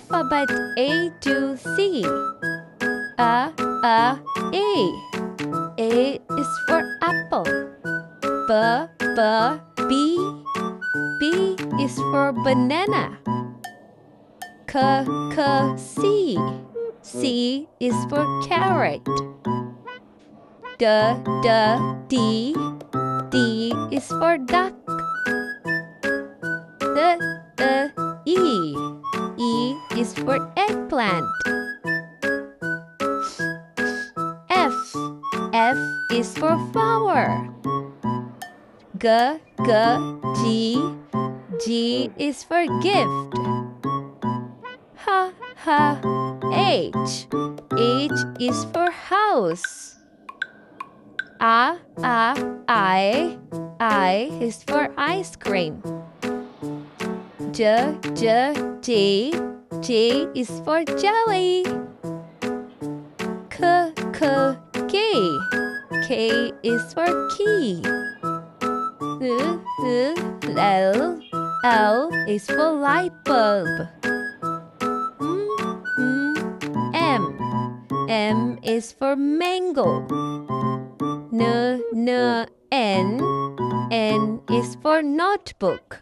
alphabet A to Z. A. A is for apple. B. B is for banana. C. C is for carrot. D. D is for duck. E. E is for eggplant. F. F is for flower. G. G is for gift. H. H is for house. I is for ice cream. J is for jelly. K is for key. L is for light bulb. M is for mango. N is for notebook.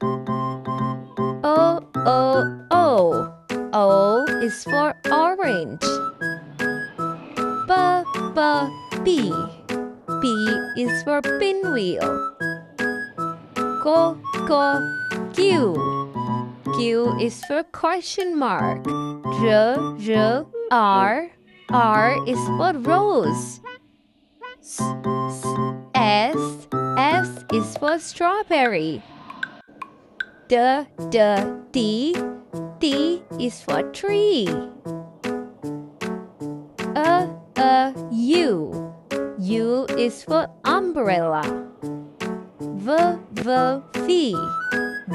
O is for orange. B is for pinwheel. Q is for question mark. R is for rose. S is for strawberry. T is for tree. U is for umbrella.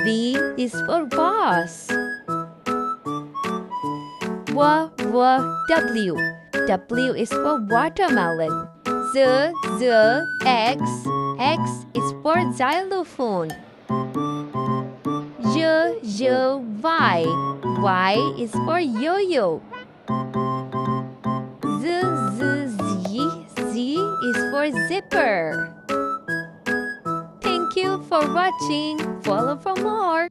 V is for vase. W is for watermelon. X is for xylophone. Y is for yo-yo. Z is for zipper. Thank you for watching. Follow for more.